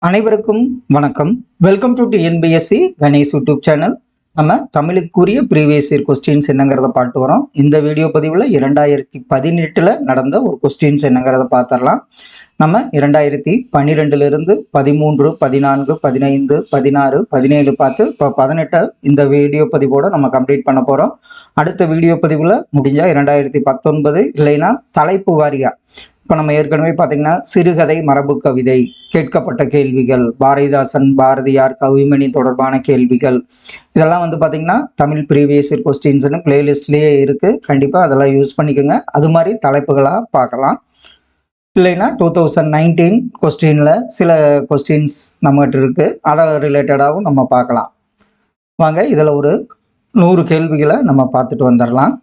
அனைவருக்கும் வணக்கம். Welcome to TNPSC Ganesh YouTube channel. நம்ம தமிழுக்குரிய ப்ரீவியஸ் இயர் கொஸ்டின்ஸ் என்னங்கிறத பார்த்து வரோம். இந்த வீடியோ பதிவில் 2018 நடந்த ஒரு கொஸ்டின்ஸ் என்னங்கிறத பார்த்துடலாம். நம்ம 2012 13, 14, 15, 16, 17 பார்த்து இப்போ 18 இந்த வீடியோ பதிவோடு நம்ம கம்ப்ளீட் பண்ண போகிறோம். அடுத்த வீடியோ பதிவில் முடிஞ்சால் 2019 இல்லைன்னா தலைப்பு வாரியா இப்போ நம்ம ஏற்கனவே பார்த்தீங்கன்னா சிறுகதை, மரபு கவிதை, கேட்கப்பட்ட கேள்விகள், பாரதிதாசன், பாரதியார், கவிமணி தொடர்பான கேள்விகள், இதெல்லாம் வந்து பார்த்தீங்கன்னா தமிழ் ப்ரீவியஸ் இயர் கொஸ்டின்ஸ்னு பிளேலிஸ்ட்லேயே இருக்குது. கண்டிப்பாக அதெல்லாம் யூஸ் பண்ணிக்கோங்க. அது மாதிரி தலைப்புகளாக பார்க்கலாம். இல்லைன்னா 2019 கொஸ்டினில் சில கொஸ்டின்ஸ் நம்மகிட்ட இருக்குது, அதை ரிலேட்டடாகவும் நம்ம பார்க்கலாம். வாங்க இதில் ஒரு 100 கேள்விகளை நம்ம பார்த்துட்டு வந்துடலாம்.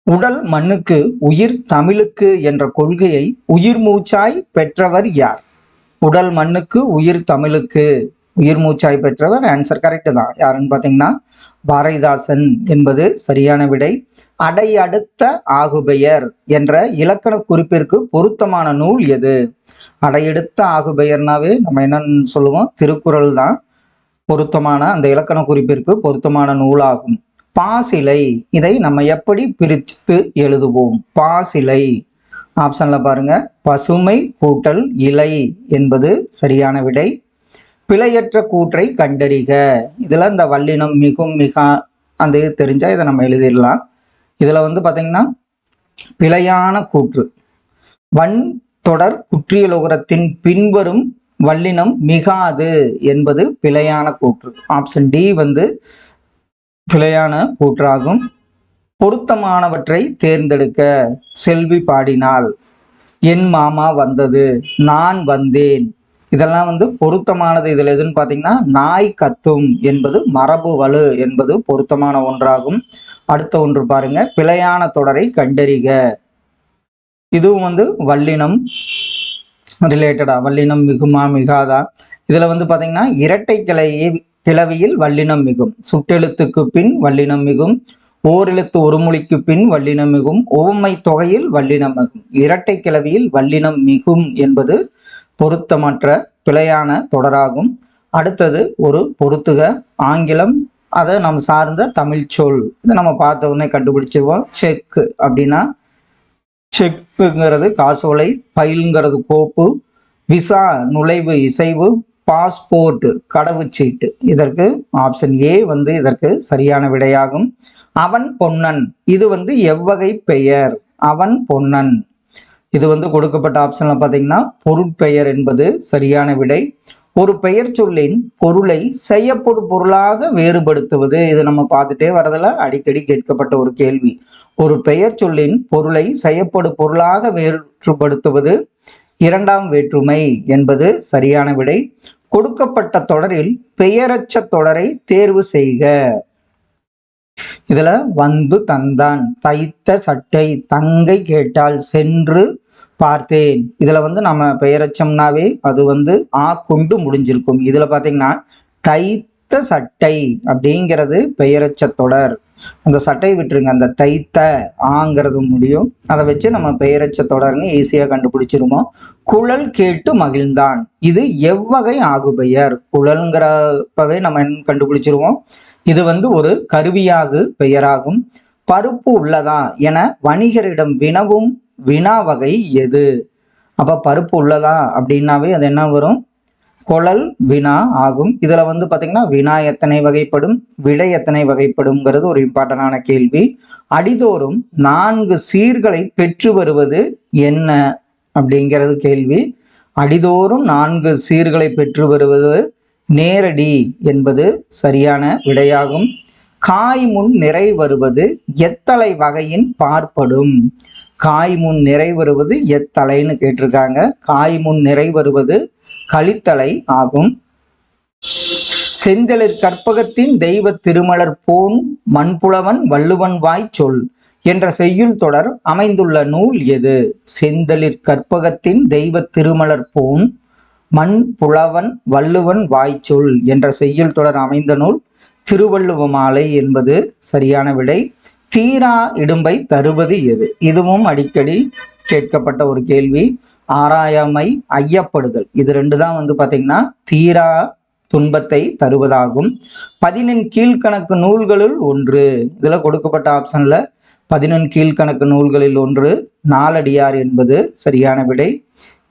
உடல் மண்ணுக்கு உயிர் தமிழுக்கு என்ற கொள்கையை உயிர் மூச்சாய் பெற்றவர் யார்? உடல் மண்ணுக்கு உயிர் தமிழுக்கு உயிர் மூச்சாய் பெற்றவர் ஆன்சர் கரெக்டு தான். யாருன்னு பார்த்தீங்கன்னா பாரதிதாசன் என்பது சரியான விடை. அடையடுத்த ஆகுபெயர் என்ற இலக்கண குறிப்பிற்கு பொருத்தமான நூல் எது? அடையெடுத்த ஆகுபெயர்னாவே நம்ம என்னன்னு சொல்லுவோம், திருக்குறள் தான் பொருத்தமான அந்த இலக்கண குறிப்பிற்கு பொருத்தமான நூலாகும். பாசிலை, இதை நம்ம எப்படி பிரித்து எழுதுவோம்? பாசிலை ஆப்ஷன்ல பாருங்க, பசுமை கூட்டல் இலை என்பது சரியான விடை. பிழையற்ற கூற்றை கண்டறிக, இதுல இந்த வல்லினம் மிகும் மிக அந்த தெரிஞ்சா இதை நம்ம எழுதிடலாம். இதுல வந்து பாத்தீங்கன்னா பிழையான கூற்று, வன் தொடர் குற்றியலுகரத்தின் பின்வரும் வல்லினம் மிகாது என்பது பிழையான கூற்று. ஆப்ஷன் டி வந்து பிழையான கூற்றாகும். பொருத்தமானவற்றை தேர்ந்தெடுக்க, செல்வி பாடினாள், என் மாமா வந்தது, நான் வந்தேன், இதெல்லாம் வந்து பொருத்தமானது. இதில் எதுன்னு பார்த்தீங்கன்னா நாய் கத்தும் என்பது மரபு வலு என்பது பொருத்தமான ஒன்றாகும். அடுத்த ஒன்று பாருங்க, பிழையான தொடரை கண்டறிக, இதுவும் வந்து வல்லினம் ரிலேட்டடா, வல்லினம் மிகுமா மிகாதா. இதுல வந்து பாத்தீங்கன்னா இரட்டை கிளவியில் வல்லினம் மிகும், சுட்டெழுத்துக்கு பின் வல்லினம் மிகும், ஓரெழுத்து ஒரு மொழிக்கு பின் வல்லினம் மிகும், உவமை தொகையில் வல்லினம் மிகும். இரட்டை கிளவியில் வல்லினம் மிகும் என்பது பொருத்தமற்ற பிழையான தொடராகும். அடுத்தது ஒரு பொருத்துக, ஆங்கிலம் அதை நம்ம சார்ந்த தமிழ் சொல், இதை நம்ம பார்த்த உடனே கண்டுபிடிச்சிருவோம். செக் அப்படின்னா செக்குங்கிறது காசோலை, பைல்ங்கிறது கோப்பு, விசா நுழைவு இசைவு, பாஸ்போர்ட் கடவுச்சீட்டு. இதற்கு ஆப்ஷன் ஏ வந்து இதற்கு சரியான விடையாகும். அவன் பொன்னன், இது வந்து எவ்வகை பெயர்? அவன் பொன்னன், இது வந்து கொடுக்கப்பட்ட ஆப்ஷன்ல பார்த்தீங்கன்னா பொருட்பெயர் என்பது சரியான விடை. ஒரு பெயர் சொல்லின் பொருளை செய்யப்படும் பொருளாக வேறுபடுத்துவது, இது நம்ம பார்த்துட்டே வரதுல அடிக்கடி கேட்கப்பட்ட ஒரு கேள்வி. ஒரு பெயர் சொல்லின் பொருளை செய்யப்படும் பொருளாக வேறுபடுத்துவது இரண்டாம் வேற்றுமை என்பது சரியான விடை. கொடுக்கப்பட்ட தொடரில் பெயரச்ச தொடரை தேர்வு செய்க. இதுல வந்து தந்தான், தைத்த சட்டை, தங்கை கேட்டால், சென்று பார்த்தேன். இதுல வந்து நம்ம பெயரச்சம்னாவே அது வந்து ஆ கொண்டு முடிஞ்சிருக்கும். இதுல பாத்தீங்கன்னா தைத்த சட்டை அப்படிங்கிறது பெயரச்ச தொடர், அந்த சட்டை விட்டுருங்க, அந்த தைத்த ஆங்கிறது முடியும், அதை வச்சு நம்ம பெயரச்ச தொடர்னு ஈஸியாக கண்டுபிடிச்சிருவோம். குழல் கேட்டு மகிழ்ந்தான், இது எவ்வகை ஆகுபெயர்? குழல்ங்கிறப்பவே நம்ம என்ன கண்டுபிடிச்சிருவோம், இது வந்து ஒரு கருவியாகு பெயராகும். பருப்பு உள்ளதா என வணிகரிடம் வினவும் வினா வகை எது? அப்ப பருப்பு உள்ளதா அப்படின்னாவே அது என்ன வரும், கொழல் வினா ஆகும். இதுல வந்து பாத்தீங்கன்னா வினா எத்தனை வகைப்படும், விடை எத்தனை வகைப்படும்ங்கிறது ஒரு இம்பார்ட்டன்டான கேள்வி. அடிதோறும் 4 சீர்களை பெற்று வருவது என்ன அப்படிங்கிறது கேள்வி. அடிதோறும் 4 சீர்களை பெற்று வருவது நேரடி என்பது சரியான விடையாகும். காய் முன் நிறை வருவது எத்தலை வகையின் பார்ப்படும்? காய் முன் நிறை வருவது எத்தலைன்னு கேட்டிருக்காங்க. காய் முன் நிறை வருவது கலித்தலை ஆகும். செந்தளிர் கற்பகத்தின் தெய்வ திருமலர் போன் மண்புலவன் வள்ளுவன் வாய் சொல் என்ற செய்யுள் தொடர் அமைந்துள்ள நூல் எது? செந்தளிர் கற்பகத்தின் தெய்வ திருமலர் போன் மண்புலவன் வள்ளுவன் வாய் சொல் என்ற செய்யுள் தொடர் அமைந்த நூல் திருவள்ளுவ மாலை என்பது சரியான விடை. தீரா இடும்பை தருவது எது? இதுவும் அடிக்கடி கேட்கப்பட்ட ஒரு கேள்வி. ஆராயாமை, ஐயப்படுதல். இது ரெண்டு தான் வந்து பாத்தீங்கன்னா தீரா துன்பத்தை தருவதாகும். 11 கீழ்கணக்கு நூல்களுள் ஒன்று. இதுல கொடுக்கப்பட்ட ஆப்ஷன்ல 11 கீழ்கணக்கு நூல்களில் ஒன்று நாலடியார் என்பது சரியான விடை.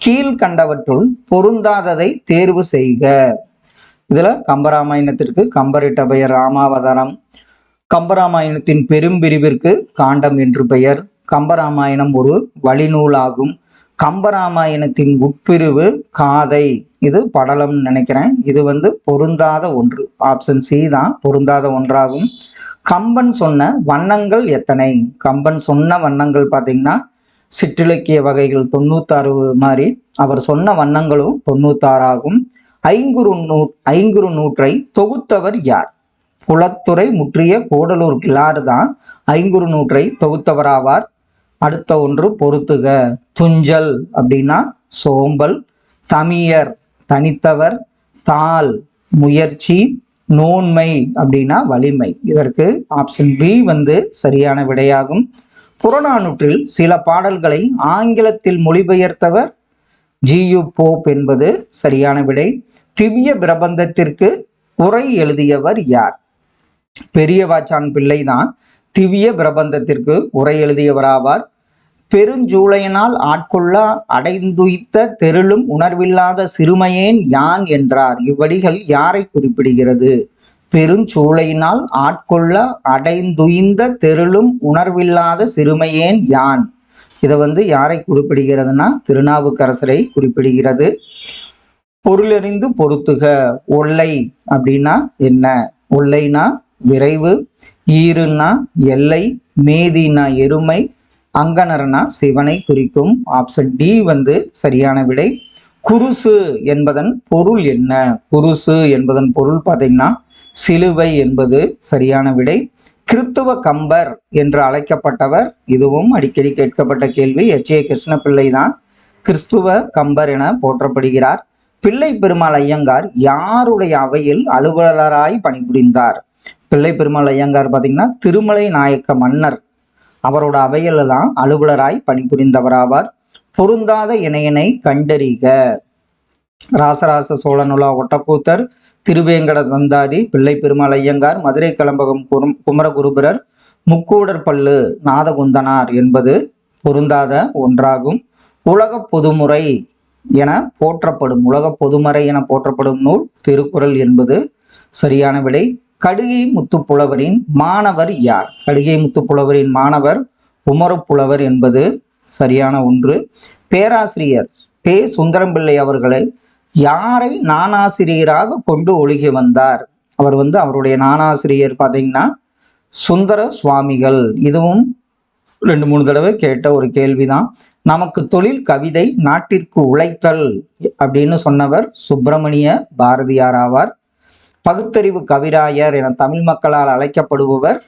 கீழ்கண்டவற்றுள் பொருந்தாததை தேர்வு செய்க. இதுல கம்பராமாயணத்திற்கு கம்பரிட்ட பெயர் ராமாவதாரம், கம்பராமாயணத்தின் பெரும்பிரிவிற்கு காண்டம் என்று பெயர், கம்பராமாயணம் ஒரு வழிநூலாகும், கம்பராமாயணத்தின் உட்பிரிவு காதை, இது படலம் நினைக்கிறேன், இது வந்து பொருந்தாத ஒன்று. ஆப்ஷன் சி தான் பொருந்தாத ஒன்றாகும். கம்பன் சொன்ன வண்ணங்கள் எத்தனை? கம்பன் சொன்ன வண்ணங்கள் பார்த்தீங்கன்னா சிற்றிலக்கிய வகைகள் 96 மாதிரி அவர் சொன்ன வண்ணங்களும் 96 ஆகும். ஐங்குறு நூற்றை தொகுத்தவர் யார்? புலத்துறை முற்றிய கூடலூர் கிளாறு தான் ஐங்குறு நூற்றை தொகுத்தவராவார். அடுத்த ஒன்று பொறுத்துக. துஞ்சல் அப்படின்னா சோம்பல், தமியர் தனித்தவர், தாள் முயற்சி, நோன்மை அப்படின்னா வலிமை. இதற்கு ஆப்ஷன் பி வந்து சரியான விடையாகும். புறநானூற்றில் சில பாடல்களை ஆங்கிலத்தில் மொழிபெயர்த்தவர் ஜியு போப் என்பது சரியான விடை. திவ்ய பிரபந்தத்திற்கு உரை எழுதியவர் யார்? பெரியவாச்சான் பிள்ளை தான் திவ்ய பிரபந்தத்திற்கு உரை எழுதியவராவார். பெருஞ்சூளையினால் ஆட்கொள்ள அடைந்துய்த்த தெருளும் உணர்வில்லாத சிறுமையேன் யான் என்றார். இவ்வடிகள் யாரை குறிப்பிடுகிறது? பெருஞ்சூளையினால் ஆட்கொள்ள அடைந்துய்ந்த தெருளும் உணர்வில்லாத சிறுமையேன் யான். இதை வந்து யாரை குறிப்பிடுகிறதுனா திருநாவுக்கரசரை குறிப்பிடுகிறது. பொருளறிந்து பொறுத்துக. ஒல்லை அப்படின்னா என்ன? ஒல்லைனா விரைவு, ஈருன்னா எல்லை, மேதினா எருமை, அங்கனர்னா சிவனை குறிக்கும். ஆப்ஷன் டி வந்து சரியான விடை. குருசு என்பதன் பொருள் என்ன? குருசு என்பதன் பொருள் பார்த்தீங்கன்னா சிலுவை என்பது சரியான விடை. கிறித்துவ கம்பர் என்று அழைக்கப்பட்டவர், இதுவும் அடிக்கடி கேட்கப்பட்ட கேள்வி. எச்.ஏ. கிருஷ்ணபிள்ளை தான் கிறிஸ்துவ கம்பர் என போற்றப்படுகிறார். பிள்ளை பெருமாள் ஐயங்கார் யாருடைய அவையில் அலுவலராய் பணிபுரிந்தார்? பிள்ளை பெருமாள் ஐயங்கார் பார்த்தீங்கன்னா திருமலை நாயக்க மன்னர் அவரோட அவையில் தான் அலுவலராய் பணிபுரிந்தவராவார். பொருந்தாத இணையனை கண்டறிக. ராசராச சோழனுலா ஒட்டக்கூத்தர், திருவேங்கட தந்தாதி, பிள்ளை பெருமாள் ஐயங்கார், மதுரை கலம்பகம் குமரகுருபரர், முக்கூடர் பல்லு நாதகுந்தனார் என்பது பொருந்தாத ஒன்றாகும். உலக பொதுமுறை என போற்றப்படும் நூல் திருக்குறள் என்பது சரியான விடை. கடிகை முத்துப்புலவரின் மாணவர் யார்? கடிகை முத்துப்புலவரின் மாணவர் உமரப்புலவர் என்பது சரியான ஒன்று. பேராசிரியர் பே. சுந்தரம்பிள்ளை அவர்களை யாரை நானாசிரியராக கொண்டு ஒழுகி வந்தார்? அவர் வந்து அவருடைய நானாசிரியர் பார்த்தீங்கன்னா சுந்தர சுவாமிகள். இதுவும் 2-3 தடவை கேட்ட ஒரு கேள்விதான். நமக்கு தொழில் கவிதை நாட்டிற்கு உழைத்தல் அப்படின்னு சொன்னவர் சுப்பிரமணிய பாரதியார் ஆவார். பகுத்தறிவு கவிராயர் என தமிழ் மக்களால் அழைக்கப்படுபவர்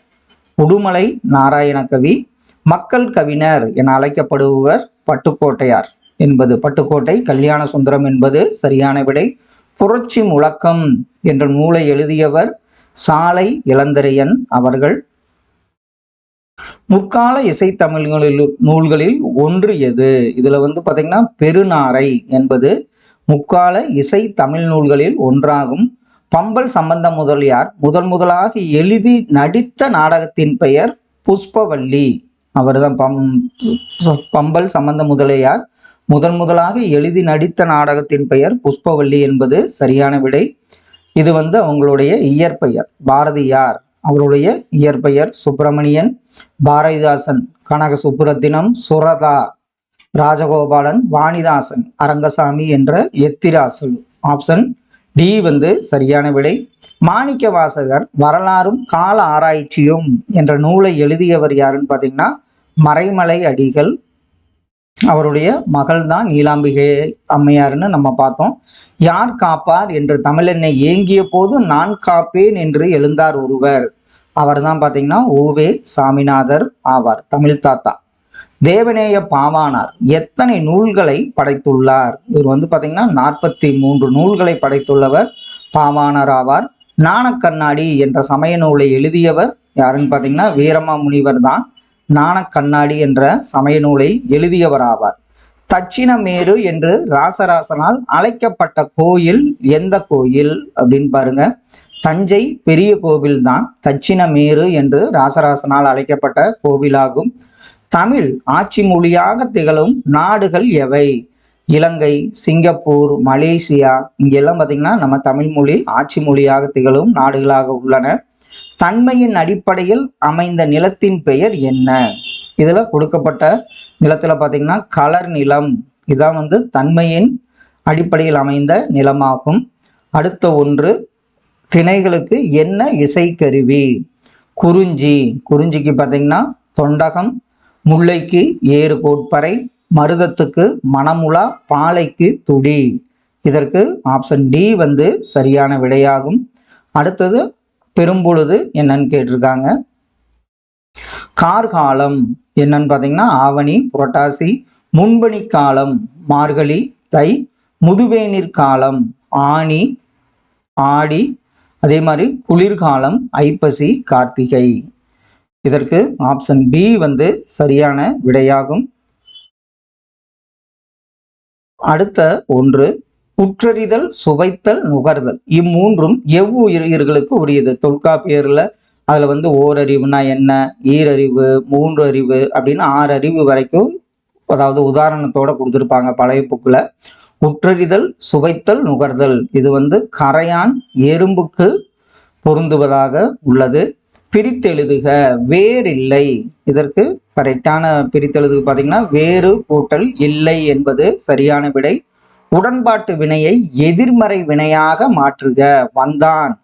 உடுமலை நாராயண கவி. மக்கள் கவிஞர் என அழைக்கப்படுபவர் பட்டுக்கோட்டையார் என்பது பட்டுக்கோட்டை கல்யாண சுந்தரம் என்பது சரியான விடை. புரட்சி முழக்கம் என்ற நூலை எழுதியவர் சாலை இளந்திரையன் அவர்கள். முற்கால இசைத்தமிழ் நூல்களில் ஒன்று எது? இதுல வந்து பாத்தீங்கன்னா பெருநாரை என்பது முற்கால இசை தமிழ் நூல்களில் ஒன்றாகும். பம்பல் சம்பந்த முதலியார் முதலாக எழுதி நடித்த நாடகத்தின் பெயர் புஷ்பவல்லி. அவர்தான் பம்பல் சம்பந்த முதலியார் முதலாக எழுதி நடித்த நாடகத்தின் பெயர் புஷ்பவல்லி என்பது சரியான விடை. இது வந்து அவங்களுடைய இயற்பெயர். பாரதியார் அவருடைய இயற்பெயர் சுப்பிரமணியன். பாரதிதாசன் கனக சுப்புரத்தினம், சுரதா, ராஜகோபாலன், வாணிதாசன், அரங்கசாமி என்ற எத்திராசல். ஆப்ஷன் டி வந்து சரியான விடை. மாணிக்க வாசகர் வரலாறும் கால ஆராய்ச்சியும் என்ற நூலை எழுதியவர் யாருன்னு பார்த்தீங்கன்னா மறைமலை அடிகள். அவருடைய மகள் தான் நீலாம்பிகை அம்மையார்னு நம்ம பார்த்தோம். யார் காப்பார் என்று தமிழெண்ணை ஏங்கிய போது நான் காப்பேன் என்று எழுந்தார் ஒருவர். அவர் தான் பார்த்தீங்கன்னா ஓவே சாமிநாதர் ஆவார், தமிழ் தாத்தா. தேவநேய பாவானார் எத்தனை நூல்களை படைத்துள்ளார்? இவர் வந்து பார்த்தீங்கன்னா 43 நூல்களை படைத்துள்ளவர் பாவானார் ஆவார். ஞானக்கண்ணாடி என்ற சமய நூலை எழுதியவர் யாருன்னு பார்த்தீங்கன்னா வீரமா முனிவர் தான் ஞானக்கண்ணாடி என்ற சமய நூலை எழுதியவர் ஆவார். தட்சிணமேரு என்று ராசராசனால் அழைக்கப்பட்ட கோயில் எந்த கோயில் அப்படின்னு பாருங்க. தஞ்சை பெரிய கோவில் தான் தட்சிணமேரு என்று ராசராசனால் அழைக்கப்பட்ட கோவிலாகும். தமிழ் ஆட்சி மொழியாக திகழும் நாடுகள் எவை? இலங்கை, சிங்கப்பூர், மலேசியா, இங்கெல்லாம் பார்த்தீங்கன்னா நம்ம தமிழ் மொழி ஆட்சி மொழியாக திகழும் நாடுகளாக உள்ளன. தன்மையின் அடிப்படையில் அமைந்த நிலத்தின் பெயர் என்ன? இதில் கொடுக்கப்பட்ட நிலத்தில் பார்த்தீங்கன்னா கலர் நிலம், இதான் தன்மையின் அடிப்படையில் அமைந்த நிலமாகும். அடுத்த ஒன்று, திணைகளுக்கு என்ன இசைக்கருவி? குறிஞ்சி, குறிஞ்சிக்கு பார்த்தீங்கன்னா தொண்டகம், முல்லைக்கு ஏறு கோட்பறை, மருதத்துக்கு மணமுலா, பாலைக்கு துடி. இதற்கு ஆப்ஷன் டி சரியான விடையாகும். அடுத்தது பெரும்பொழுது என்னன்னு கேட்டிருக்காங்க. கார்காலம் என்னன்னு பார்த்தீங்கன்னா ஆவணி, புரட்டாசி. முன்பனி காலம் மார்கழி, தை. முதுவேநீர் காலம் ஆனி, ஆடி. அதே மாதிரி குளிர்காலம் ஐப்பசி, கார்த்திகை. இதற்கு ஆப்ஷன் பி சரியான விடையாகும். அடுத்த ஒன்று, உற்றறிதல், சுவைத்தல், நுகர்தல், இம்மூன்றும் எவ்வுயிர்களுக்கு உரியது? தொல்காப்பியர்ல அதுல ஓரறிவுனா என்ன, ஈரறிவு, மூன்று அறிவு அப்படின்னு 6 அறிவு வரைக்கும், அதாவது உதாரணத்தோட கொடுத்துருப்பாங்க பழைய புக்கில். உற்றறிதல், சுவைத்தல், நுகர்தல், இது கரையான் எறும்புக்கு பொருந்துவதாக உள்ளது. பிரித்தெழுதுக, வேறில்லை. இதற்கு கரெக்டான பிரித்தெழுதுக பார்த்தீங்கன்னா வேறு கூட்டல் இல்லை என்பது சரியான விடை. உடன்பாட்டு வினையை எதிர்மறை வினையாக மாற்றுக. வந்தான்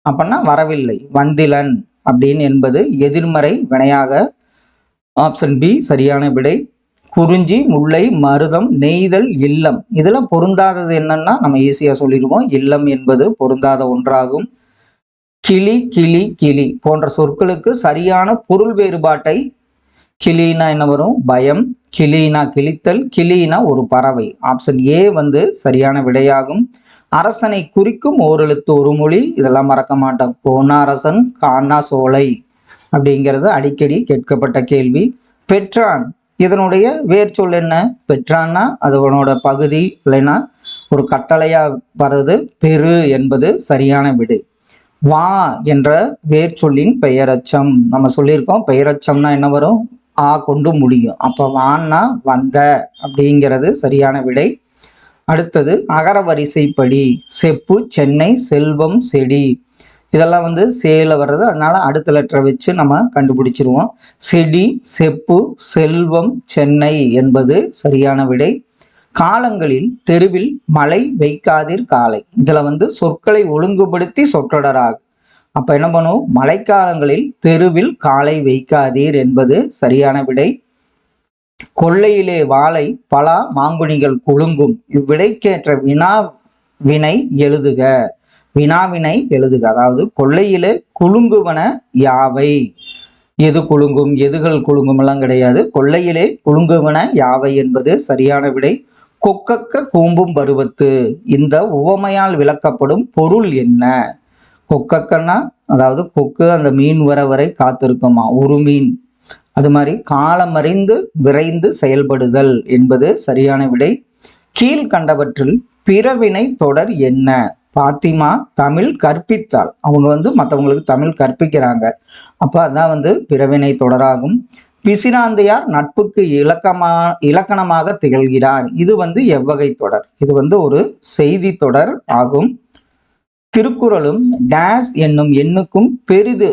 அப்படின்னா வரவில்லை, வந்திலன் அப்படின்னு என்பது எதிர்மறை வினையாக. ஆப்ஷன் பி சரியான விடை. குறிஞ்சி, முல்லை, மருதம், நெய்தல், இல்லம், இதெல்லாம் பொருந்தாதது என்னன்னா நம்ம ஈஸியா சொல்லிடுவோம். இல்லம் என்பது பொருந்தாத ஒன்றாகும். கிளி, கிளி, கிளி போன்ற சொற்களுக்கு சரியான பொருள் வேறுபாட்டை, கிளினா என்ன வரும்? பயம். கிளினா கிளித்தல், கிளினா ஒரு பறவை. ஆப்ஷன் ஏ சரியான விடையாகும். அரசனை குறிக்கும் ஓரெழுத்து ஒரு மொழி, இதெல்லாம் மறக்க மாட்டோம். கோனா அரசன், கானா சோலை அப்படிங்கிறது அடிக்கடி கேட்கப்பட்ட கேள்வி. பெற்றான், இதனுடைய வேர் சொல் என்ன? பெற்றான்னா அதனோட பகுதி, இல்லைன்னா ஒரு கட்டளையா வருது. பெரு என்பது சரியான விடை. வா என்ற வேர் சொல்லின் பெயரச்சம், நம்ம சொல்லியிருக்கோம். பெயரச்சம்னா என்ன வரும்? ஆ கொண்டு முடியும். அப்போ வான்னா வந்த அப்படிங்கிறது சரியான விடை. அடுத்தது அகர வரிசைப்படி. செப்பு, சென்னை, செல்வம், செடி, இதெல்லாம் சேல வர்றது, அதனால அடுத்த லெட்டரை வச்சு நம்ம கண்டுபிடிச்சிருவோம். செடி, செப்பு, செல்வம், சென்னை என்பது சரியான விடை. காலங்களில் தெருவில் மழை வைக்காதீர் காலை, இதுல சொற்களை ஒழுங்குபடுத்தி சொற்றொடராகும். அப்ப என்ன பண்ணுவோம்? மழைக்காலங்களில் தெருவில் காலை வைக்காதீர் என்பது சரியான விடை. கொள்ளையிலே வாழை, பலா, மாங்குனிகள் குலுங்கும், இவ்விடைக்கேற்ற வினை எழுதுக. வினாவினை எழுதுக. அதாவது கொள்ளையிலே குலுங்குவன யாவை? எது குலுங்கும், எதுகள் குலுங்கும் எல்லாம் கிடையாது. கொள்ளையிலே குலுங்குவன யாவை என்பது சரியான விடை. கொக்கக்க கூம்பும் பருவத்து, இந்த உவமையால் விளக்கப்படும் பொருள் என்ன? கொக்கக்கன்னா அதாவது கொக்கு அந்த மீன் வரை காத்திருக்குமா, ஒரு மீன். அது மாதிரி காலமறிந்து விரைந்து செயல்படுதல் என்பது சரியான விடை. கீழ்கண்டவற்றில் பிறவினை தொடர் என்ன? பாத்திமா தமிழ் கற்பித்தாள், அவங்க மற்றவங்களுக்கு தமிழ் கற்பிக்கிறாங்க. அப்போ அதான் பிறவினை தொடராகும். பிசிராந்தையார் நட்புக்கு இலக்கணமாக திகழ்கிறார், இது எவ்வகை தொடர்? இது ஒரு செய்தி தொடர் ஆகும். திருக்குறளும் டேஸ் என்னும் எண்ணுக்கும் பெரிது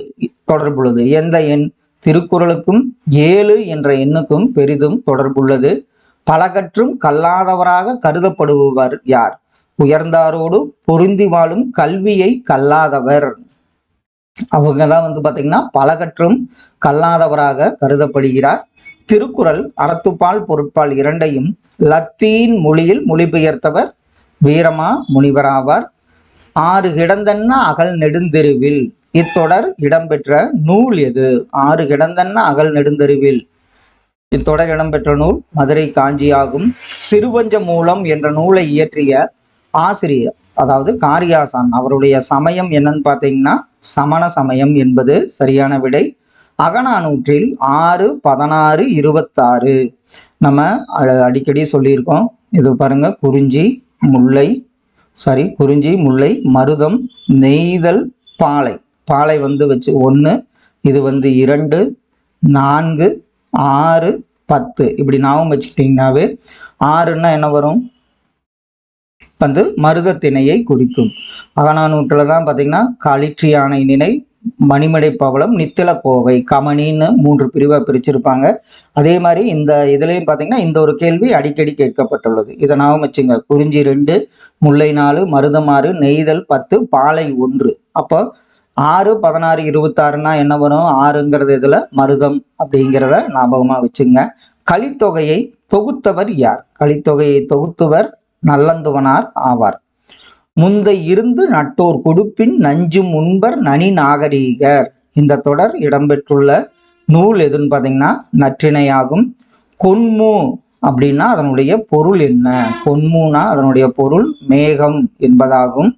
தொடர்புள்ளது. எந்த எண்? திருக்குறளுக்கும் 7 என்ற எண்ணுக்கும் பெரிதும் தொடர்புள்ளது. பலகற்றும் கல்லாதவராக கருதப்படுபவர் யார்? உயர்ந்தாரோடு பொருந்தி வாழும் கல்வியை கல்லாதவர். அவங்க தான் பார்த்தீங்கன்னா பலகற்றும் கல்லாதவராக கருதப்படுகிறார். திருக்குறள் அறத்துப்பால் பொருட்பால் இரண்டையும் லத்தீன் மொழியில் மொழிபெயர்த்தவர் வீரமா முனிவர் ஆவார். 6 கிடந்தன்ன அகல் நெடுந்தெருவில், இத்தொடர் இடம்பெற்ற நூல் எது? 6 கிடந்தன்ன அகல் நெடுந்தெருவில், இத்தொடர் இடம்பெற்ற நூல் மதுரை காஞ்சி ஆகும். சிறுவஞ்ச மூலம் என்ற நூலை இயற்றிய ஆசிரியர், அதாவது காரியாசான், அவருடைய சமயம் என்னன்னு பார்த்தீங்கன்னா சமண சமயம் என்பது சரியான விடை. அகநானூற்றில் 6, 16, 26 நம்ம அடிக்கடி சொல்லியிருக்கோம். இது பாருங்க, குறிஞ்சி முல்லை மருதம் நெய்தல் பாலை. பாலை வந்து வச்சு 1, இது வந்து 2, 4, 6, 10 இப்படி ஞாபகம் வச்சுக்கிட்டீங்கன்னாவே 6ன்னா என்ன வரும் வந்து மருதத்திணையை குறிக்கும். அகநானூற்றுல தான் பார்த்தீங்கன்னா களிற்றியானை நினை, மணிமடை பவளம், நித்தில கோவை, கமனின்னு 3 பிரிவாக பிரிச்சிருப்பாங்க. அதே மாதிரி இந்த இதுலேயும் பார்த்தீங்கன்னா இந்த ஒரு கேள்வி அடிக்கடி கேட்கப்பட்டுள்ளது. இதை ஞாபகம் வச்சுங்க. குறிஞ்சி 2, முல்லை 4, மருதம் 6, நெய்தல் 10, பாலை 1. அப்போ 6, 16, 26னா என்ன வரும்? 6ங்கிறது இதில் மருதம் அப்படிங்கிறத ஞாபகமாக வச்சுங்க. கலித்தொகையை தொகுத்தவர் யார்? கலித்தொகையை தொகுத்தவர் நல்லந்துவனார் ஆவார். முந்தை இருந்து நட்டோர் கொடுப்பின் நஞ்சும் உண்பர் நனி நாகரீகர். இந்த தொடர் இடம்பெற்றுள்ள நூல் எதுன்னு பார்த்தீங்கன்னா நற்றிணையாகும். கொன்மு அப்படின்னா அதனுடைய பொருள் என்ன? கொன்முனா அதனுடைய பொருள் மேகம் என்பதாகும்.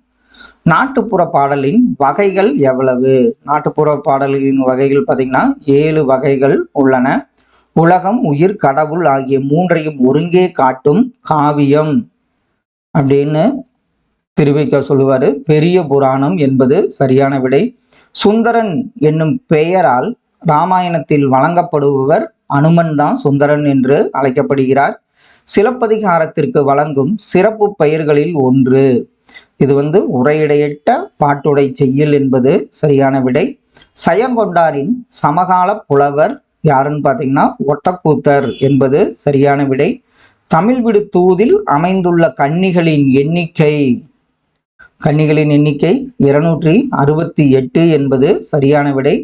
நாட்டுப்புற பாடலின் வகைகள் எவ்வளவு? நாட்டுப்புற பாடலின் வகைகள் பார்த்தீங்கன்னா 7 வகைகள் உள்ளன. உலகம், உயிர், கடவுள் ஆகிய 3ஐயும் ஒருங்கே காட்டும் காவியம் அப்படின்னு திருவிக்க சொல்லுவாரு. பெரிய புராணம் என்பது சரியான விடை. சுந்தரன் என்னும் பெயரால் ராமாயணத்தில் வழங்கப்படுபவர் அனுமன் தான் சுந்தரன் என்று அழைக்கப்படுகிறார். சிலப்பதிகாரத்திற்கு வழங்கும் சிறப்பு பெயர்களில் ஒன்று. இது வந்து உரையிடையிட்ட பாட்டுடை செய்யுள் என்பது சரியான விடை. சயங்கொண்டாரின் சமகால புலவர் யாருன்னு பார்த்தீங்கன்னா ஒட்டக்கூத்தர் என்பது சரியான விடை. தமிழ் விடு தூதில் அமைந்துள்ள கன்னிகளின் எண்ணிக்கை 268 என்பது சரியான விடை.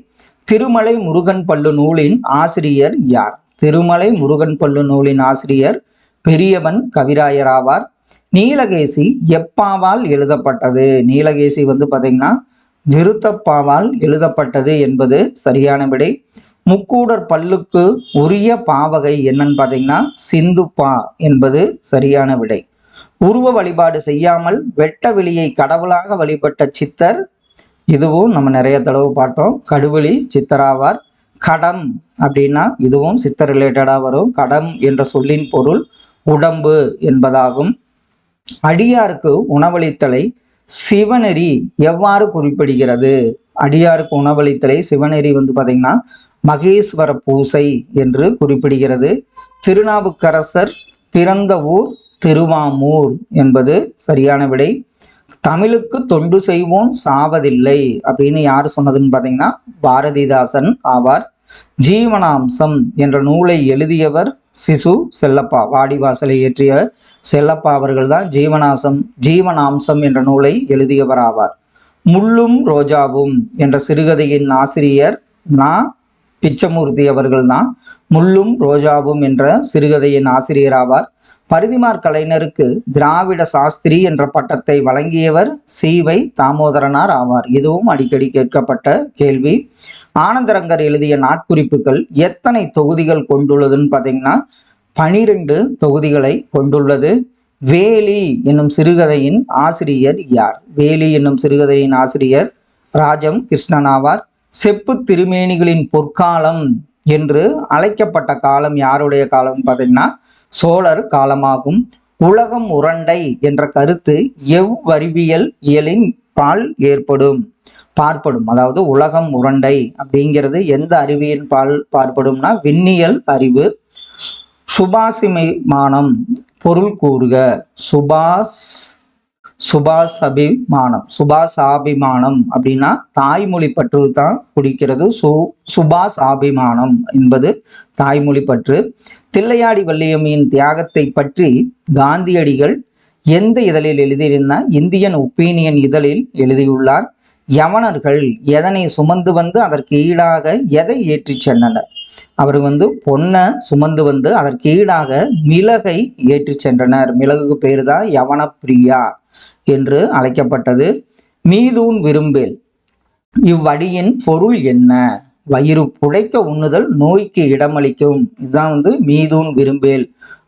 திருமலை முருகன் பள்ளு நூலின் ஆசிரியர் யார்? திருமலை முருகன் பள்ளு நூலின் ஆசிரியர் பெரியவன் கவிராயர் ஆவார். நீலகேசி எப்பாவால் எழுதப்பட்டது? நீலகேசி வந்து பார்த்தீங்கன்னா விருத்தப்பாவால் எழுதப்பட்டது என்பது சரியான விடை. முக்கூடர் பல்லுக்கு உரிய பாவகை என்னன்னு பார்த்தீங்கன்னா சிந்துப்பா என்பது சரியான விடை. உருவ வழிபாடு செய்யாமல் வெட்ட வெளியை கடவுளாக வழிபட்ட சித்தர், இதுவும் நம்ம நிறைய தடவை பார்த்தோம், கடுவெளி சித்தராவார். கடம் அப்படின்னா இதுவும் சித்தர் ரிலேட்டடாக வரும். கடம் என்ற சொல்லின் பொருள் உடம்பு என்பதாகும். அடியாருக்கு உணவளித்தலை சிவநெறி எவ்வாறு குறிப்பிடுகிறது? அடியாருக்கு உணவளித்தலை சிவநெறி வந்து பார்த்தீங்கன்னா மகேஸ்வர பூசை என்று குறிப்பிடுகிறது. திருநாவுக்கரசர் பிறந்த ஊர் திருவாமூர் என்பது சரியான விடை. தமிழுக்கு தொண்டு செய்வோன் சாவதில்லை அப்படின்னு யார் சொன்னதுன்னு பார்த்தீங்கன்னா பாரதிதாசன் ஆவார். ஜீவனாம்சம் என்ற நூலை எழுதியவர் சிசு செல்லப்பா. வாடிவாசலை இயற்றிய செல்லப்பா அவர்கள் தான் ஜீவனாம்சம் என்ற நூலை எழுதியவர் ஆவார். முள்ளும் ரோஜாவும் என்ற சிறுகதையின் ஆசிரியர் பிச்சமூர்த்தி அவர்கள் தான் முள்ளும் ரோஜாவும் என்ற சிறுகதையின் ஆசிரியர் ஆவார். பரிதிமார் கலைஞருக்கு திராவிட சாஸ்திரி என்ற பட்டத்தை வழங்கியவர் சி.வை. தாமோதரனார் ஆவார். இதுவும் அடிக்கடி கேட்கப்பட்ட கேள்வி. ஆனந்தரங்கர் எழுதிய நாட்குறிப்புகள் எத்தனை தொகுதிகள் கொண்டுள்ளதுன்னு பார்த்தீங்கன்னா 12 தொகுதிகளை கொண்டுள்ளது. வேலி என்னும் சிறுகதையின் ஆசிரியர் யார்? வேலி என்னும் சிறுகதையின் ஆசிரியர் ராஜம் கிருஷ்ணன் ஆவார். செப்பு திருமேனிகளின் பொற்காலம் என்று அழைக்கப்பட்ட காலம் யாருடைய காலம் பார்த்தீங்கன்னா சோழர் காலமாகும். உலகம் உருண்டை என்ற கருத்து எவ்வறிவியல் இயலின் பால் பார்ப்படும். அதாவது உலகம் உருண்டை அப்படிங்கிறது எந்த அறிவியின் பால் பார்ப்படும்னா விண்ணியல் அறிவு. சுபாசிமானம் பொருள் கூறுக. சுபாசாபிமானம் அப்படின்னா தாய்மொழி பற்று தான் குறிக்கிறது. சுபாசாபிமானம் என்பது தாய்மொழி பற்று. தில்லையாடி வள்ளியம்மையின் தியாகத்தை பற்றி காந்தியடிகள் எந்த இதழில் எழுதியிருந்தா இந்தியன் ஒப்பீனியன் இதழில் எழுதியுள்ளார். யவனர்கள் எதனை சுமந்து வந்து அதற்கு ஈடாக எதை ஏற்றி சென்றனர்? அவர் பொன்னை சுமந்து வந்து அதற்கு ஈடாக மிளகை ஏற்றி சென்றனர். மிளகுக்கு பேரு தான் யவன பிரியா என்று அழைக்கப்பட்டது. மீதூன் விரும்பேல் இவ்வடியின் பொருள் என்ன? வயிறு புடைக்க உண்ணுதல் நோய்க்கு இடமளிக்கும். இதுதான் மீதூன் விரும்பேல்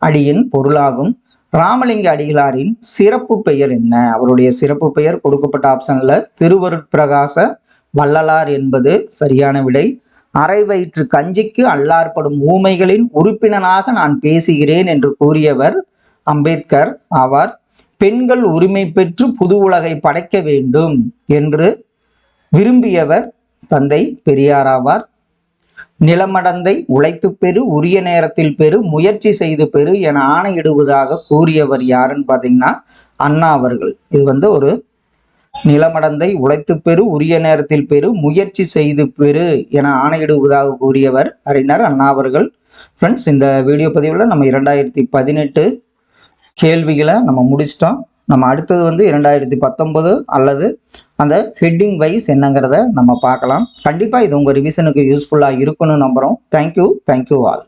அடியின் பொருளாகும். ராமலிங்க அடிகளாரின் சிறப்பு பெயர் என்ன? அவருடைய சிறப்பு பெயர் கொடுக்கப்பட்ட ஆப்ஷன்ல திருவருட்பிரகாச வள்ளலார் என்பது சரியான விடை. அரை வயிற்று கஞ்சிக்கு அல்லார்படும் ஊமைகளின் உறுப்பினனாக நான் பேசுகிறேன் என்று கூறியவர் அம்பேத்கர் ஆவார். பெண்கள் உரிமை பெற்று புது உலகை படைக்க வேண்டும் என்று விரும்பியவர் தந்தை பெரியார் ஆவார். நிலமடந்தை உழைத்து பெறு, உரிய நேரத்தில் பெறு, முயற்சி செய்து பெறு என ஆணையிடுவதாக கூறியவர் யாருன்னு பார்த்தீங்கன்னா அண்ணா அவர்கள். இது ஒரு நிலமடந்தை உழைத்து பெறு, உரிய நேரத்தில் பெறு, முயற்சி செய்து பெறு என ஆணையிடுவதாக கூறியவர் அறிஞர் அண்ணா அவர்கள். ஃப்ரெண்ட்ஸ், இந்த வீடியோ பதிவில் நம்ம 2018 கேள்விகளை நம்ம முடிச்சிட்டோம். நம்ம அடுத்தது 2019 அல்லது அந்த ஹெட்டிங் வைஸ் என்னங்கிறத நம்ம பார்க்கலாம். கண்டிப்பாக இது உங்கள் ரிவிஷனுக்கு யூஸ்ஃபுல்லாக இருக்குன்னு நம்புகிறோம். Thank you all.